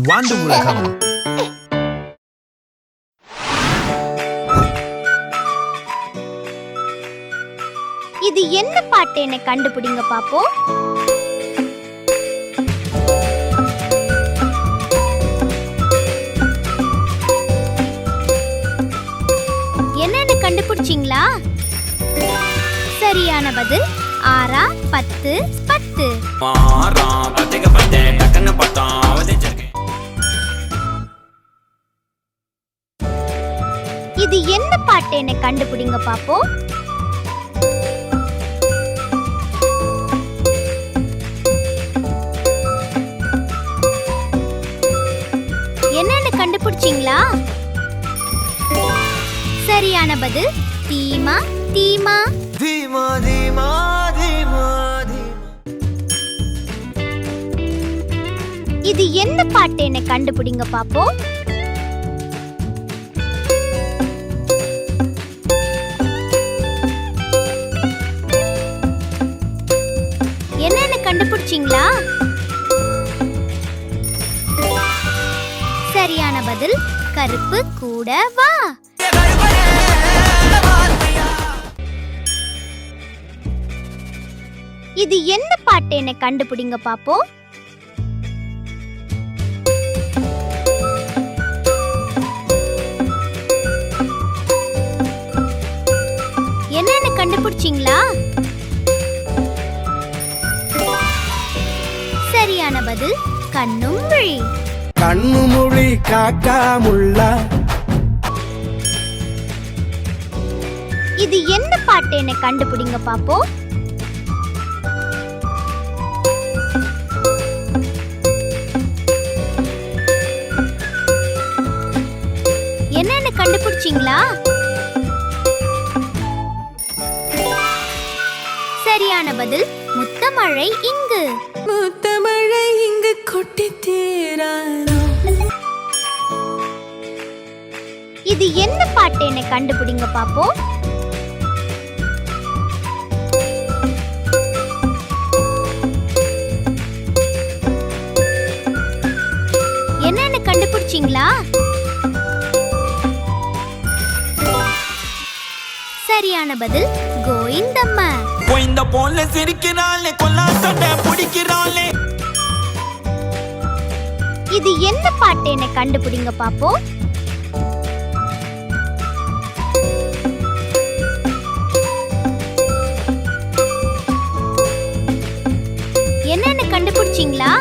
வாண்டு உலகம். இது என்ன பாட்டு? என்ன கண்டுபிடிங்க பாப்போம். என்னன்னு கண்டுபிடிச்சிங்களா? சரியான பதில் 6 10 10. இது என்ன பாட்டு? என்ன கண்டுபிடிங்க பாப்போம். என்னன்னு கண்டுபிடிச்சிங்களா? சரியான பதில் தீமா தீமா. தீமா தீமா தீமா தீமா. இது என்ன பாட்டு? என்ன கண்டுபிடிங்க பாப்போம். என்னன்னு கண்டுபிடிச்சிங்களா? சரியான பதில் கருப்பு கூட வா. இது என்ன பாட்டு? என்ன கண்டுபிடிங்க பாப்போம். என்னன்னு கண்டுபிடிச்சிங்களா? சரியான பதில் கண்ணும் விழி. கண்ணு மொழி காக்கா முள்ளா. இது என்ன பாட்டு? என்ன கண்டுபிடிங்க பாப்போம். என்னன்னு கண்டுபிடிச்சிங்களா? சரியான பதில் முத்தமழை இங்கு. முத்தமழை இங்கு கொட்டி தீராதோ. இது என்ன பாட்டு? என்ன கண்டுபிடிங்க பாப்போம். என்னன்னு கண்டுபிடிச்சிங்களா? சரியான பதில் கோவிந்தம்மா. கோயிந்த போல சிரிக்கிறாளே, கொல்லாசட்டை பிடிக்கிறாளே. இது என்ன பாட்டு? என்ன கண்டுபிடிங்க பாப்போம். என்னன்னு கண்டுபிடிச்சிங்களா?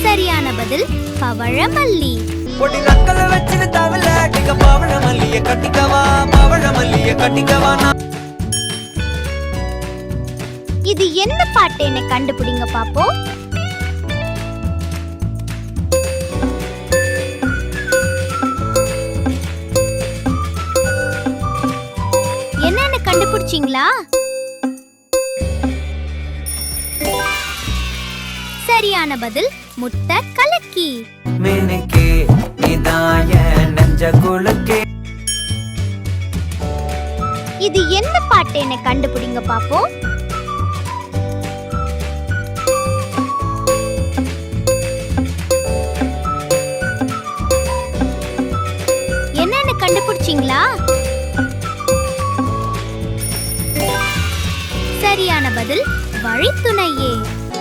சரியான பதில் பவழமல்லி. பொடி நக்கல வச்சிரு தவல டிக பவள மல்லிய கட்டிக்கவா, பவள மல்லிய கட்டிக்கவா. இது என்ன பாட்டு? என்ன கண்டுபிடிங்க பாப்போம். என்னன்னு கண்டுபிடிச்சிங்களா? சரியான பதில் முட்டை கலக்கி. மேனக்கே நிதாய நெஞ்ச குலுக்கே. இது என்ன பாட்டு? என்ன கண்டுபிடிங்க பாப்போம். என்னன்னு கண்டுபிடிச்சிங்களா? சரியான பதில் வழித்துணையே.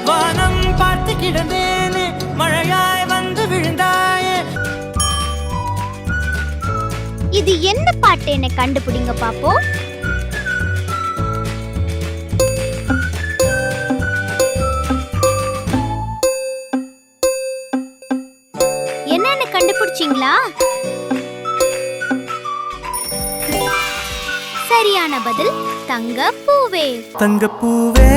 வானம் பார்த்து கிடந்தேனே, மழையாய் வந்து விழுந்தாயே. இது என்ன பாட்டு? என்ன கண்டுபிடிங்க பாப்போம். என்னன்னு கண்டுபிடிச்சிங்களா? சரியான பதில் தங்க பூவே. தங்கப்பூவே.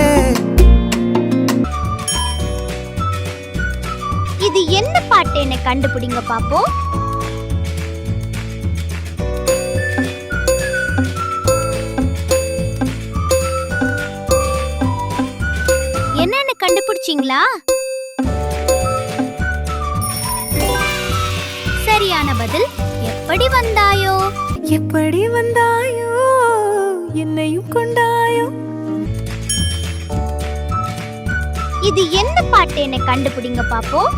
இது என்ன பாட்டு? என்ன கண்டுபிடிங்க பாப்போம். என்னன்னு கண்டுபிடிச்சிங்களா? சரியான பதில் எப்படி வந்தாயோ. எப்படி வந்தாயோ, என்னையும் கொண்டாயோ. இது என்ன பாட்டுன்னு கண்டுபிடிங்க பாப்போம்.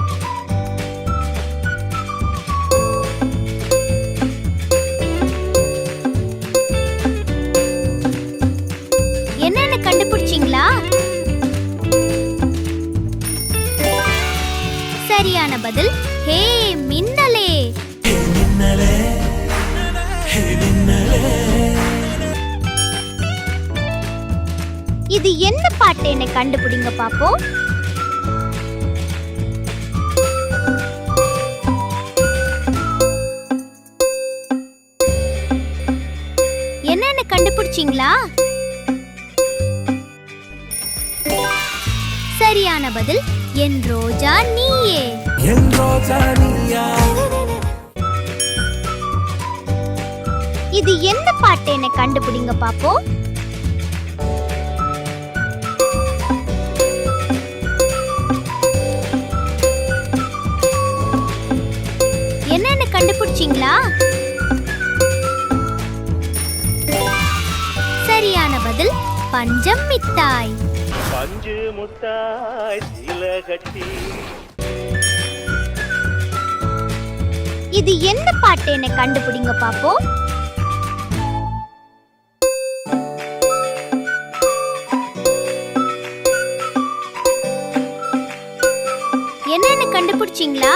என்னன்னு கண்டுபிடிச்சீங்களா? சரியான பதில் ஹே மின்னலே. இது என்ன பாட்டுன்னு கண்டுபிடிங்க பாப்போம். என்னன்னு கண்டுபிடிச்சீங்களா? சரியான பதில் என் ரோஜா நீயே. என் ரோஜா நீயா. இது என்ன பாட்டுன்னு கண்டுபிடிங்க பாப்போம். என்னன்னு கண்டுபிடிச்சீங்களா? சரியான பதில் பஞ்சம் மிட்டாய். பஞ்சு முட்டாய் சீலகட்டி. இது என்ன பாட்டுன்னு கண்டுபிடிங்க பாப்போம். என்னன்னு கண்டுபிடிச்சீங்களா?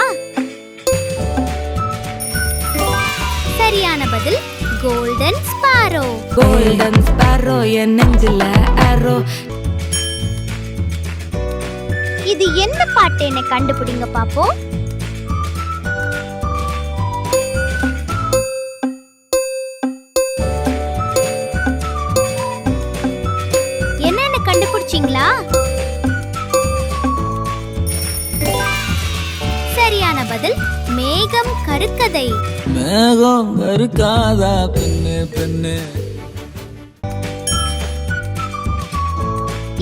சரியான பதில் கோல்டன் ஸ்பாரோ. கோல்டன் ஸ்பாரோ என் நெஞ்சில ஆரோ. இது என்ன பாட்டுன்னு கண்டுபிடிங்க பாப்போம். என்னன்னு கண்டுபிடிச்சீங்களா? சரியான பதில் மேகம் கருக்கதை. மேகம் கருக்காதா பெண்ணு பெண்ணு.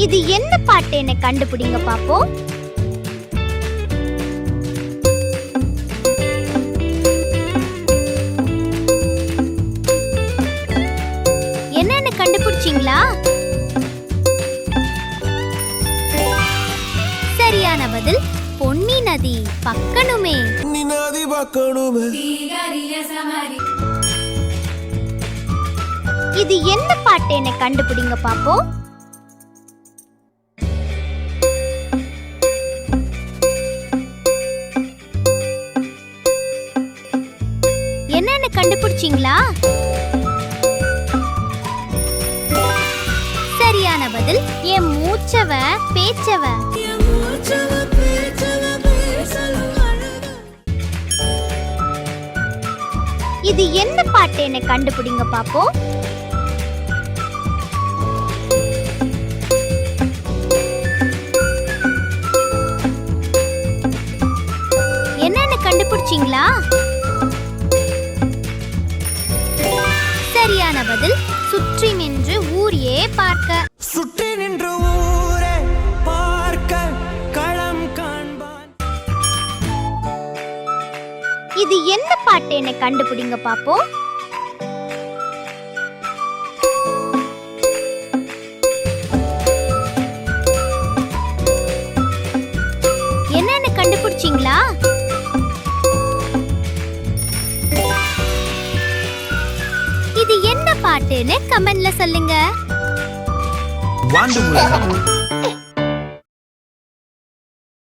இது என்ன பாட்டுன்னு கண்டுபிடிங்க பாப்போம். என்னன்னு கண்டுபிடிச்சீங்களா? சரியான பதில் பொன்னி நதி பக்கனுமே. நினாதி பக்கணுமே. இது என்ன பாட்டுன்னு கண்டுபிடிங்க பாப்போம். என்னன்னு கண்டுபிடிச்சீங்களா? சரியான பதில் என் மூச்சவ பேச்சவ. இது என்ன பாட்டுன்னு கண்டுபிடிங்க பாப்போம். என்னன்னு கண்டுபிடிச்சீங்களா? சரியான பதில் சுற்றி நின்று ஊரையே பார்க்க. சுற்றி நின்று ஊரே பார்க்க களம் காண்பான். இது என்ன பாட்டுன்னு கண்டுபிடிங்க பாப்போம். என்னன்னு கண்டுபிடிச்சீங்களா? இது என்ன பாட்டுன்னு கமெண்ட்ல சொல்லுங்க. வாண்டு உலகம்